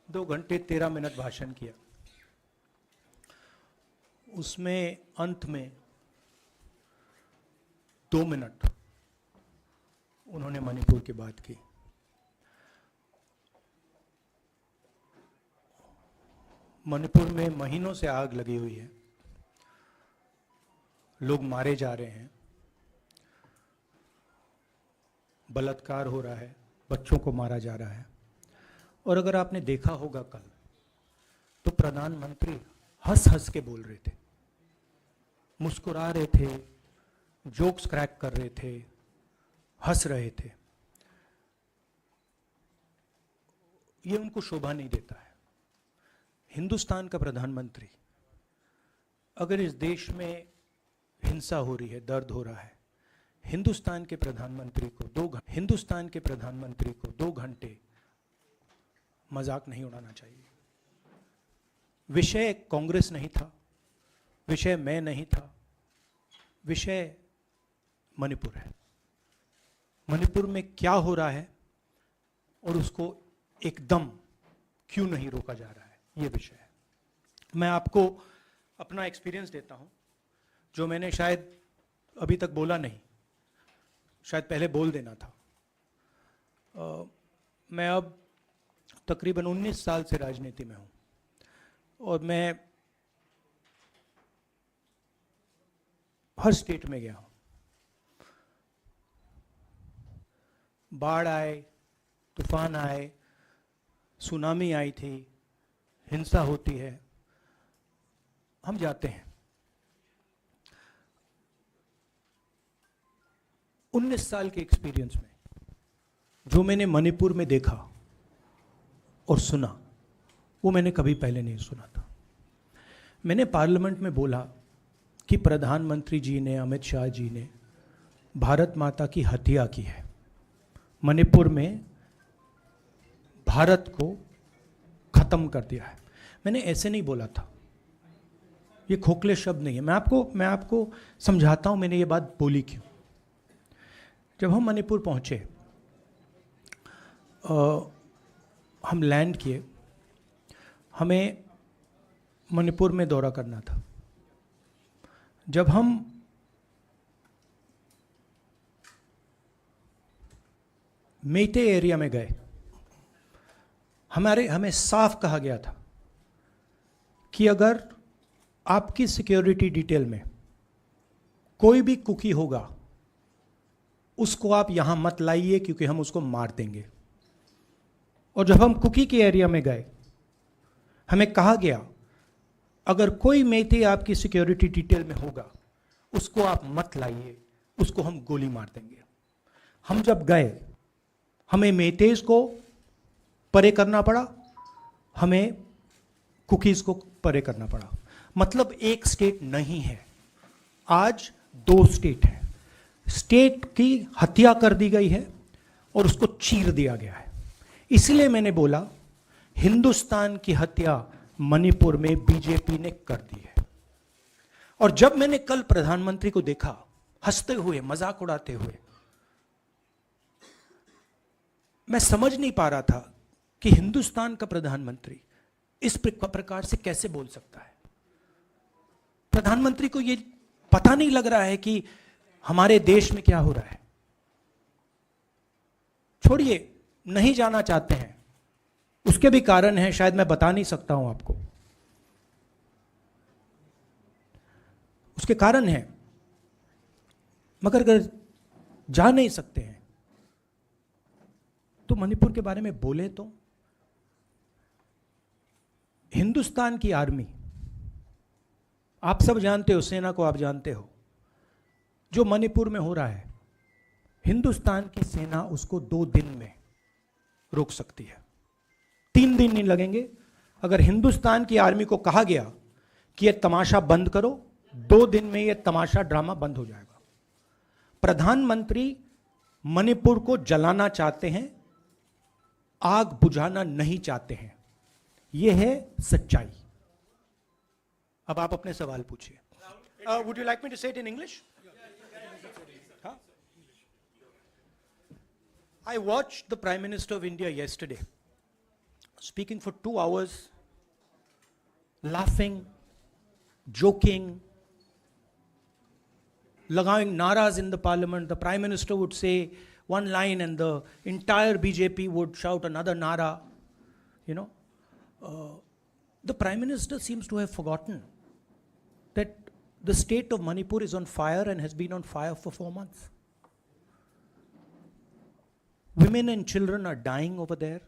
2 घंटे 13 मिनट भाषण किया। उसमें अंत में 2 मिनट उन्होंने मणिपुर की बात की। मणिपुर में महीनों से आग लगी हुई है, लोग मारे जा रहे हैं, बलात्कार हो रहा है, बच्चों को मारा जा रहा है। और अगर आपने देखा होगा कल, तो प्रधानमंत्री हंस हंस के बोल रहे थे, मुस्कुरा रहे थे, जोक्स क्रैक कर रहे थे, हंस रहे थे। ये उनको शोभा नहीं देता है। हिंदुस्तान का प्रधानमंत्री, अगर इस देश में हिंसा हो रही है, दर्द हो रहा है, हिंदुस्तान के प्रधानमंत्री को 2 घंटे मजाक नहीं उड़ाना चाहिए। विषय कांग्रेस नहीं था, विषय मैं नहीं था, विषय मणिपुर है। मणिपुर में क्या हो रहा है और उसको एकदम क्यों नहीं रोका जा रहा है, ये विषय है। मैं आपको अपना एक्सपीरियंस देता हूं, जो मैंने शायद अभी तक बोला नहीं, शायद पहले बोल देना था। मैं अब तकरीबन 19 साल से राजनीति में हूं और मैं हर स्टेट में गया हूं। बाढ़ आए, तूफान आए, सुनामी आई थी, हिंसा होती है, हम जाते हैं। 19 साल के एक्सपीरियंस में जो मैंने मणिपुर में देखा और सुना, वो मैंने कभी पहले नहीं सुना था। मैंने पार्लियामेंट में बोला कि प्रधानमंत्री जी ने, अमित शाह जी ने भारत माता की हत्या की है, मणिपुर में भारत को खत्म कर दिया है। मैंने ऐसे नहीं बोला था, ये खोखले शब्द नहीं है। मैं आपको समझाता हूं मैंने ये बात बोली क्यों। जब हम मणिपुर पहुंचे, हम लैंड किए, हमें मणिपुर में दौरा करना था। जब हम मेटे एरिया में गए, हमें साफ कहा गया था कि अगर आपकी सिक्योरिटी डिटेल में कोई भी कुकी होगा, उसको आप यहां मत लाइए क्योंकि हम उसको मार देंगे। और जब हम कुकी के एरिया में गए, हमें कहा गया अगर कोई मेथे आपकी सिक्योरिटी डिटेल में होगा, उसको आप मत लाइए, उसको हम गोली मार देंगे। हम जब गए, हमें मेथेज को परे करना पड़ा, हमें कुकीज को परे करना पड़ा। मतलब एक स्टेट नहीं है, आज 2 स्टेट है। स्टेट की हत्या कर दी गई है और उसको चीर दिया गया है। इसलिए मैंने बोला हिंदुस्तान की हत्या मणिपुर में बीजेपी ने कर दी है। और जब मैंने कल प्रधानमंत्री को देखा हंसते हुए, मजाक उड़ाते हुए, मैं समझ नहीं पा रहा था कि हिंदुस्तान का प्रधानमंत्री इस प्रकार से कैसे बोल सकता है। प्रधानमंत्री को यह पता नहीं लग रहा है कि हमारे देश में क्या हो रहा है। छोड़िए, नहीं जाना चाहते हैं, उसके भी कारण हैं, शायद मैं बता नहीं सकता हूं आपको, उसके कारण हैं। मगर अगर जा नहीं सकते हैं तो मणिपुर के बारे में बोले तो। हिंदुस्तान की आर्मी, आप सब जानते हो, सेना को आप जानते हो, जो मणिपुर में हो रहा है, हिंदुस्तान की सेना उसको 2 दिन में रोक सकती है, 3 दिन नहीं लगेंगे। अगर हिंदुस्तान की आर्मी को कहा गया कि यह तमाशा बंद करो, 2 दिन में यह तमाशा, ड्रामा बंद हो जाएगा। प्रधानमंत्री मणिपुर को जलाना चाहते हैं, आग बुझाना नहीं चाहते हैं। यह है सच्चाई। अब आप अपने सवाल पूछिए। Would you like me to say it in English? I watched the Prime Minister of India yesterday speaking for 2 hours, laughing, joking, लगावing naras in the parliament. The Prime Minister would say one line and the entire BJP would shout another nara. The Prime Minister seems to have forgotten that the state of Manipur is on fire and has been on fire for 4 months. Women and children are dying over there.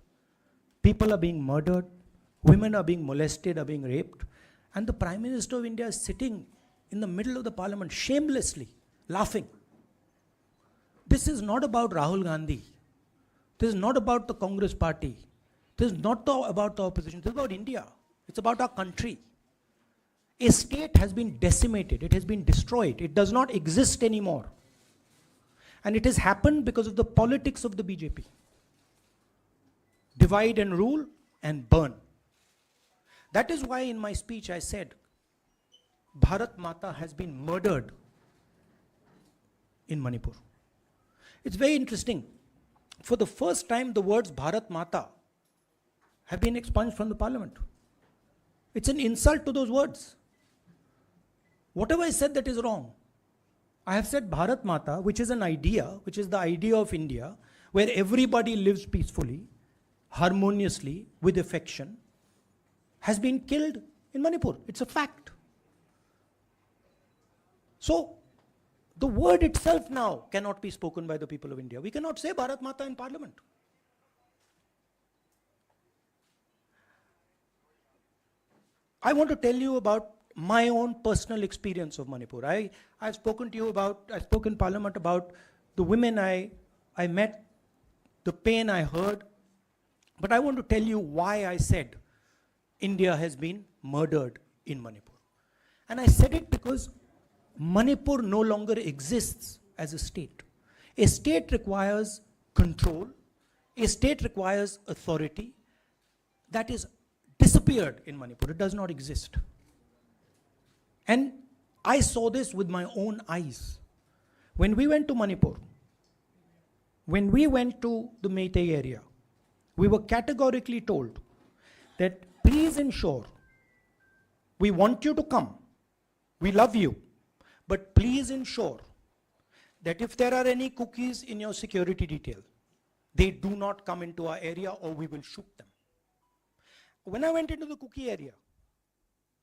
People are being murdered. Women are being molested, are being raped. And the Prime Minister of India is sitting in the middle of the parliament, shamelessly, laughing. This is not about Rahul Gandhi. This is not about the Congress party. This is not about the opposition. This is about India. It's about our country. A state has been decimated. It has been destroyed. It does not exist anymore. And it has happened because of the politics of the BJP. Divide and rule and burn. That is why in my speech I said, Bharat Mata has been murdered in Manipur. It's very interesting. For the first time, the words Bharat Mata have been expunged from the parliament. It's an insult to those words. Whatever I said that is wrong. I have said Bharat Mata, which is an idea, which is the idea of India, where everybody lives peacefully, harmoniously, with affection, has been killed in Manipur. It's a fact. So, the word itself now cannot be spoken by the people of India. We cannot say Bharat Mata in parliament. I want to tell you about my own personal experience of Manipur. I've spoken to you about, I spoke in parliament about the women I met, the pain I heard, but I want to tell you why I said India has been murdered in Manipur. And I said it because Manipur no longer exists as a state. A state requires control. A state requires authority. That is disappeared in Manipur. It does not exist. And I saw this with my own eyes. When we went to Manipur, when we went to the Meitei area, we were categorically told that please ensure, we want you to come, we love you, but please ensure that if there are any cookies in your security detail, they do not come into our area or we will shoot them. When I went into the cookie area,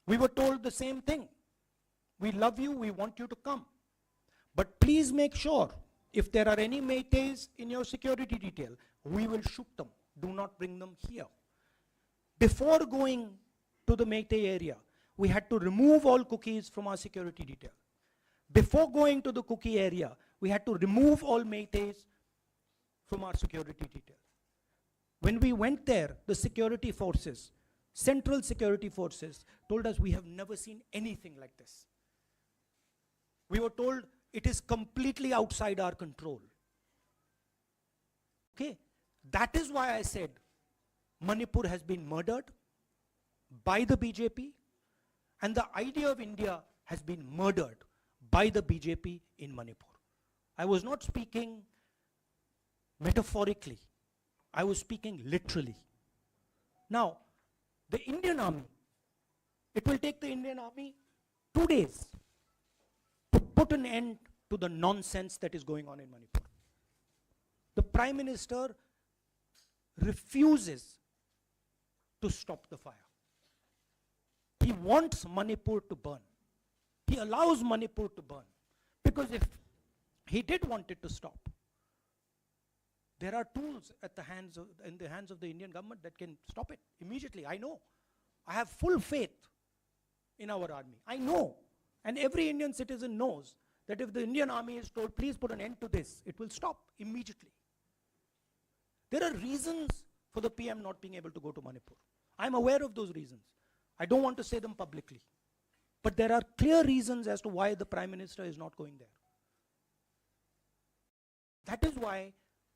we were told the same thing. We love you, we want you to come. But please make sure, if there are any Meiteis in your security detail, we will shoot them. Do not bring them here. Before going to the Meitei area, we had to remove all cookies from our security detail. Before going to the cookie area, we had to remove all Meiteis from our security detail. When we went there, the security forces, central security forces, told us we have never seen anything like this. We were told it is completely outside our control. Okay, that is why I said Manipur has been murdered by the BJP and the idea of India has been murdered by the BJP in Manipur. I was not speaking metaphorically. I was speaking literally. Now, the Indian Army, it will take the Indian Army 2 days to put an end to the nonsense that is going on in Manipur. The Prime Minister refuses to stop the fire. He wants Manipur to burn. He allows Manipur to burn. Because if he did want it to stop, there are tools in the hands of the Indian government that can stop it immediately. I know. I have full faith in our army. I know. And every Indian citizen knows that if the Indian army is told, please put an end to this, it will stop immediately. There are reasons for the PM not being able to go to Manipur. I'm aware of those reasons. I don't want to say them publicly. But there are clear reasons as to why the Prime Minister is not going there. That is why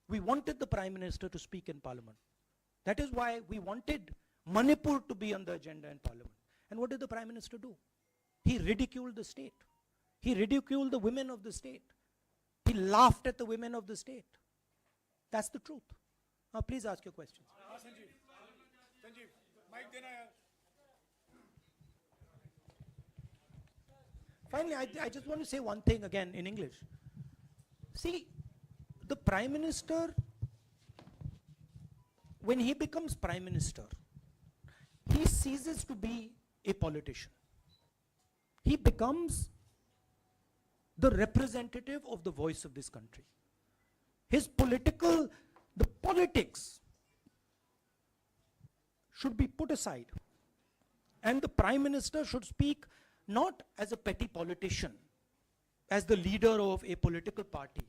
we wanted the Prime Minister to speak in Parliament. That is why we wanted Manipur to be on the agenda in Parliament. And what did the Prime Minister do? He ridiculed the state. He ridiculed the women of the state. He laughed at the women of the state. That's the truth. Now please ask your questions. Finally, I just want to say one thing again in English. See, the Prime Minister, when he becomes Prime Minister, he ceases to be a politician. He becomes the representative of the voice of this country. The politics should be put aside. And the Prime Minister should speak not as a petty politician, as the leader of a political party,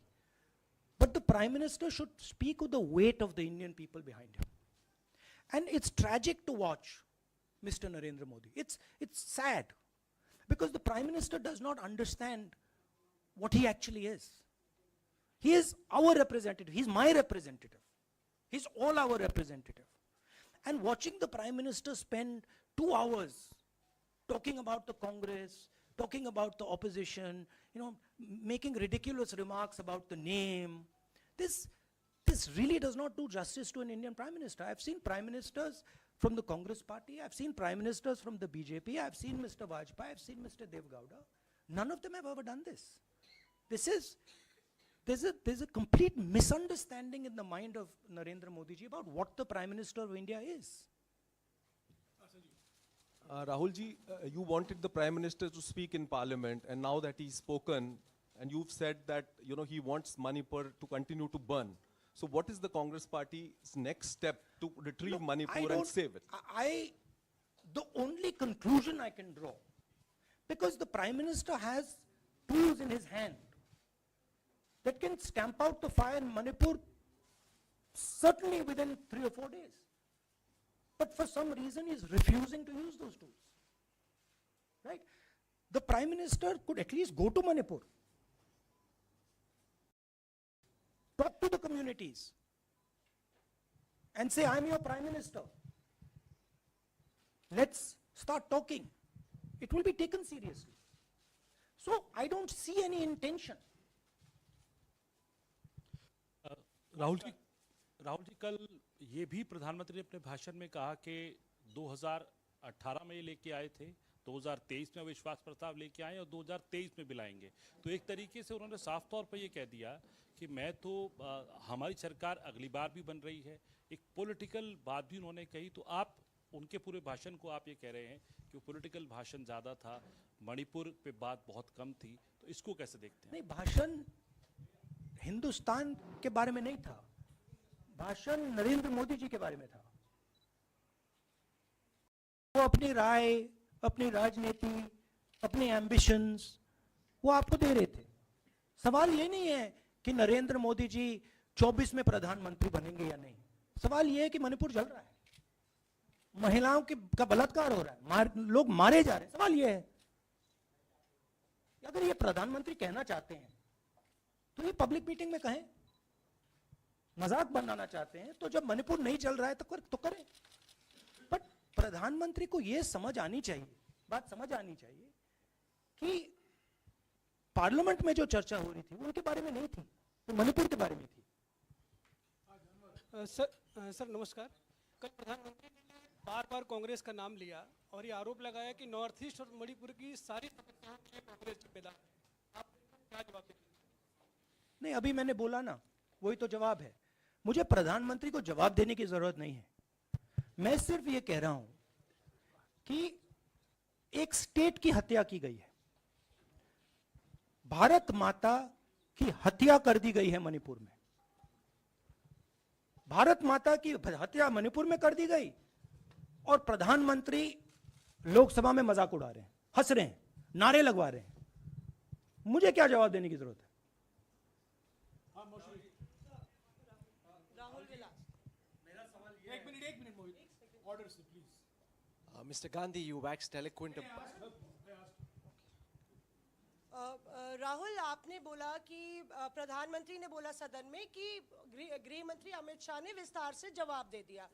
but the Prime Minister should speak with the weight of the Indian people behind him. And it's tragic to watch Mr. Narendra Modi. It's sad, because the Prime Minister does not understand what he actually is. He is our representative. He's my representative. He's all our representative. And watching the Prime Minister spend 2 hours talking about the Congress, talking about the opposition, making ridiculous remarks about the name, this really does not do justice to an Indian Prime Minister. I've seen Prime Ministers from the Congress party, I've seen Prime Ministers from the BJP, I've seen Mr. Vajpayee, I've seen Mr. Dev Gowda. None of them have ever done this. There's a complete misunderstanding in the mind of Narendra Modi ji about what the Prime Minister of India is. Rahul ji, you wanted the Prime Minister to speak in Parliament, and now that he's spoken, and you've said that he wants Manipur to continue to burn. So what is the Congress Party's next step to retrieve Manipur and save it? The only conclusion I can draw, because the Prime Minister has tools in his hand that can stamp out the fire in Manipur certainly within 3 or 4 days. But for some reason he is refusing to use those tools. Right? The Prime Minister could at least go to Manipur, talk to the communities, and say, I'm your Prime Minister. Let's start talking. It will be taken seriously. So I don't see any intention. Rahul ji कल ये भी प्रधानमंत्री ने अपने भाषण में कहा कि 2018 में ये लेके आए थे, 2023 में विश्वास प्रस्ताव लेके आए और 2023 में भी लाएंगे। तो एक तरीके से उन्होंने साफ तौर पर ये कह दिया कि मैं तो हमारी सरकार अगली बार भी बन रही है। एक पॉलिटिकल बात भी उन्होंने कही। तो आप उनके पूरे भाषण को आप ये कह रहे हैं कि वो पॉलिटिकल भाषण ज़्यादा था, मणिपुर पे बात बहुत कम थी, तो इसको कैसे देखते हैं? नहीं, भाषण हिंदुस्तान के बारे में नहीं था, भाषण नरेंद्र मोदी जी के बारे में था। वो अपनी राय, अपनी राजनीति, अपने एम्बिशंस वो आपको दे रहे थे। सवाल ये नहीं है कि नरेंद्र मोदी जी 24 में प्रधानमंत्री बनेंगे या नहीं। सवाल ये है कि मणिपुर जल रहा है, महिलाओं का बलात्कार हो रहा है, लोग मारे जा रहे हैं। सवाल ये है, अगर ये प्रधानमंत्री कहना चाहते हैं तो ये पब्लिक मीटिंग में कहें। मजाक बनाना चाहते हैं तो जब मणिपुर नहीं चल रहा है तो करें। बट प्रधानमंत्री को ये समझ आनी चाहिए, बात समझ आनी चाहिए कि पार्लियामेंट में जो चर्चा हो रही थी वो उनके बारे में नहीं थी, वो मणिपुर के बारे में थी। सर नमस्कार। कल प्रधानमंत्री ने बार बार कांग्रेस का नाम लिया और ये आरोप लगाया कि नॉर्थ ईस्ट और मणिपुर की सारी समस्याओं में कांग्रेस जिम्मेदार है। आप क्या जवाब देंगे? नहीं, अभी मैंने बोला ना, वही तो जवाब है। मुझे प्रधानमंत्री को जवाब देने की जरूरत नहीं है। मैं सिर्फ ये कह रहा हूं कि एक स्टेट की हत्या की गई है, भारत माता की हत्या कर दी गई है मणिपुर में। भारत माता की हत्या मणिपुर में कर दी गई और प्रधानमंत्री लोकसभा में मजाक उड़ा रहे हैं, हंस रहे हैं, नारे लगवा रहे हैं। मुझे क्या जवाब देने की जरूरत है? Mr. Gandhi, you waxed eloquent. Rahul, आपने बोला कि प्रधानमंत्री ने बोला सदन में कि गृह मंत्री अमित शाह ने विस्तार से जवाब दे दिया।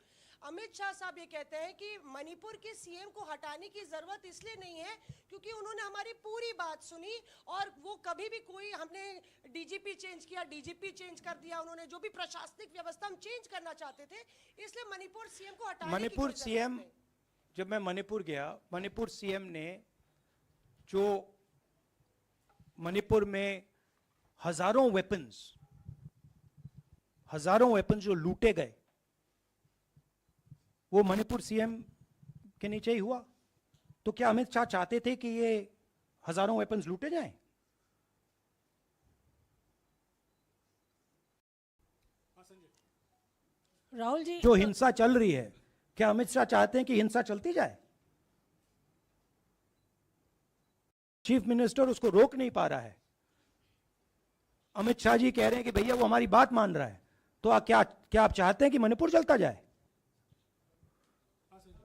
अमित शाह साहब ये कहते हैं कि मणिपुर के सीएम को हटाने की जरूरत इसलिए नहीं है क्योंकि उन्होंने हमारी पूरी बात सुनी और वो कभी भी कोई हमने डीजीपी चेंज किया, डीजीपी चेंज कर दिया, उन्होंने जो भी प्रशासनिक व्यवस्था हम चेंज करना चाहते थे, इसलिए मणिपुर सीएम को हटाने मणिपुर की सीएम जब मैं मणिपुर गया, मणिपुर सीएम ने जो मणिपुर में हजारों वेपन्स जो लूटे गए, वो मणिपुर सीएम के नीचे ही हुआ। तो क्या अमित शाह चाहते थे कि ये हजारों वेपन्स लूटे जाएं? राहुल जी, जो हिंसा चल रही है, क्या अमित शाह चाहते हैं कि हिंसा चलती जाए? चीफ मिनिस्टर उसको रोक नहीं पा रहा है। अमित शाह जी कह रहे हैं कि भैया वो हमारी बात मान रहा है, तो क्या आप चाहते हैं कि मणिपुर चलता जाए?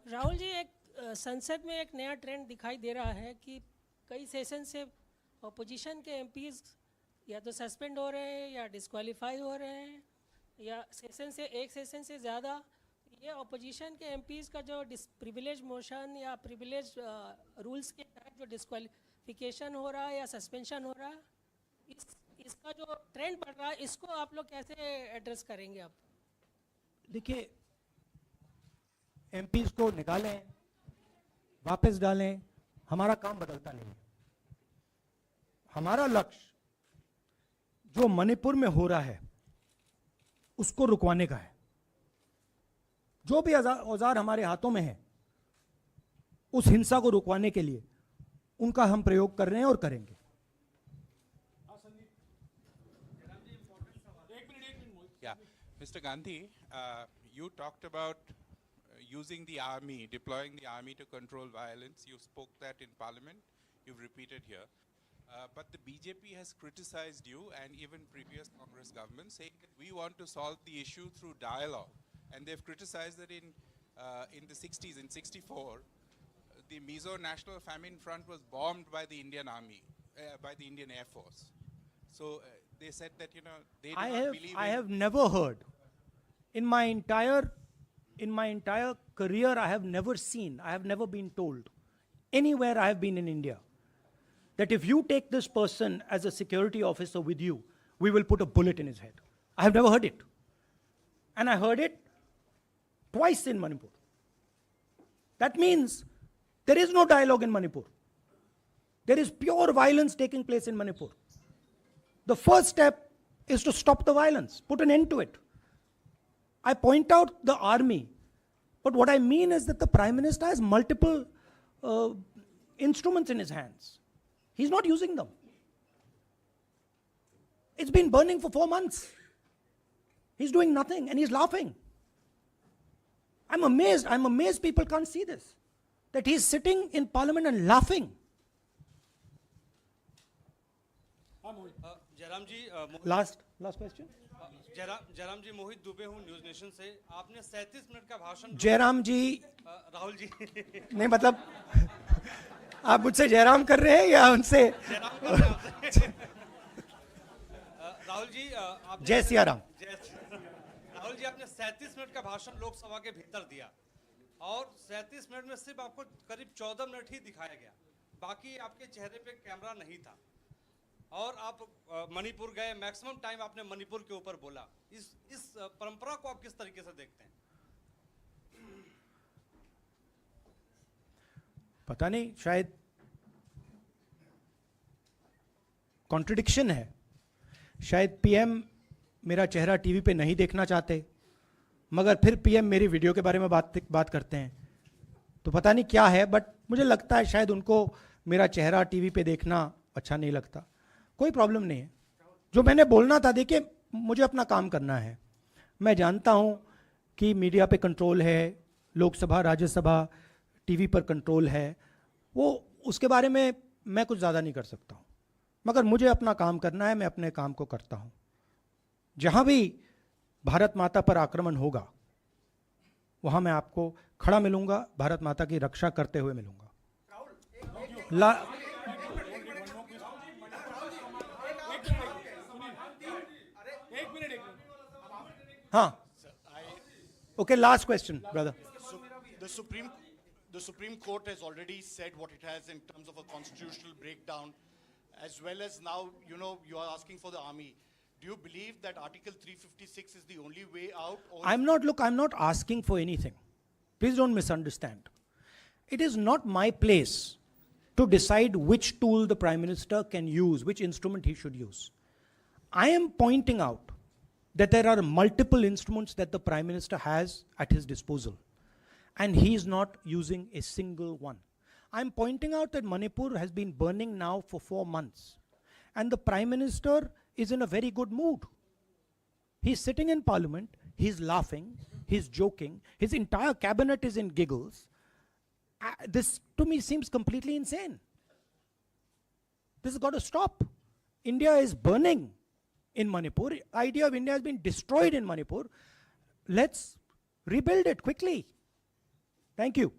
राहुल जी, एक संसद में एक नया ट्रेंड दिखाई दे रहा है कि कई सेशन से अपोजिशन के एमपीज या तो सस्पेंड हो रहे हैं या डिस्क्वालीफाई हो रहे हैं, या एक सेशन से ज़्यादा। ये अपोजिशन के एमपीज का जो प्रिविलेज मोशन या प्रिविलेज रूल्स के तहत जो डिस्क्वालिफिकेशन हो रहा है या सस्पेंशन हो रहा है, इसका जो ट्रेंड बढ़ रहा है, इसको आप लोग कैसे एड्रेस करेंगे? आप देखिए, एमपीज को निकालें, वापस डालें, हमारा काम बदलता नहीं है। हमारा लक्ष्य जो मणिपुर में हो रहा है उसको रुकवाने का है। जो भी औजार हमारे हाथों में है, उस हिंसा को रुकवाने के लिए उनका हम प्रयोग कर रहे हैं और करेंगे। Yeah, Mr. Gandhi, you talked about using the army, deploying the army to control violence. You spoke that in Parliament. You've repeated here. But the BJP has criticized you and even previous Congress governments, saying that we want to solve the issue through dialogue. And they've criticized that in the 60s, in 64, the Mizo National Famine Front was bombed by the Indian Army, by the Indian Air Force. So they said that, you know, they do not believe I have never heard in my entire career, I have never been told anywhere I have been in India that if you take this person as a security officer with you, we will put a bullet in his head. I have never heard it. And I heard it twice in Manipur. That means there is no dialogue in Manipur. There is pure violence taking place in Manipur. The first step is to stop the violence, put an end to it. I point out the army, but what I mean is that the Prime Minister has multiple instruments in his hands. He's not using them. It's been burning for 4 months. He's doing nothing and he's laughing. I'm amazed people can't see this. That he's sitting in Parliament and laughing. Jairam ji, Last question. Jairam जी, मोहित दुबे हूँ news nation से। आपने 37 minute का भाषण। जयराम जी, राहुल जी नहीं मतलब आप मुझसे जयराम कर रहे हैं या उनसे? राहुल जी, जय सिया राम। राहुल जी, आपने 37 मिनट का भाषण लोकसभा के भीतर दिया और 37 मिनट में सिर्फ आपको करीब 14 मिनट ही दिखाया गया, बाकी आपके चेहरे पे कैमरा नहीं था। और आप मणिपुर गए, मैक्सिमम टाइम आपने मणिपुर के ऊपर बोला। इस परंपरा को आप किस तरीके से देखते हैं? पता नहीं, शायद कॉन्ट्रडिक्शन है। शायद पीएम मेरा चेहरा टीवी पे नहीं देखना चाहते, मगर फिर पीएम मेरी वीडियो के बारे में बात करते हैं। तो पता नहीं क्या है, बट मुझे लगता है शायद उनको मेरा चेहरा टीवी पे देखना अच्छा नहीं लगता। कोई प्रॉब्लम नहीं है। जो मैंने बोलना था, देखिए मुझे अपना काम करना है। मैं जानता हूं कि मीडिया पे कंट्रोल है, लोकसभा राज्यसभा टीवी पर कंट्रोल है, वो उसके बारे में मैं कुछ ज़्यादा नहीं कर सकता हूं, मगर मुझे अपना काम करना है। मैं अपने काम को करता हूं। जहां भी भारत माता पर आक्रमण होगा वहां मैं आपको खड़ा मिलूंगा, भारत माता की रक्षा करते हुए मिलूंगा। हाँ, okay, last question, brother. The Supreme Court has already said what it has in terms of a constitutional breakdown, as well as now, you know, you are asking for the army. Do you believe that Article 356 is the only way out? Or I'm not asking for anything. Please don't misunderstand. It is not my place to decide which tool the Prime Minister can use, which instrument he should use. I am pointing out that there are multiple instruments that the Prime Minister has at his disposal, and he is not using a single one. I'm pointing out that Manipur has been burning now for 4 months, and the Prime Minister is in a very good mood. He's sitting in Parliament, he's laughing, he's joking, his entire cabinet is in giggles. This to me seems completely insane. This has got to stop. India is burning in Manipur. The idea of India has been destroyed in Manipur. Let's rebuild it quickly. Thank you.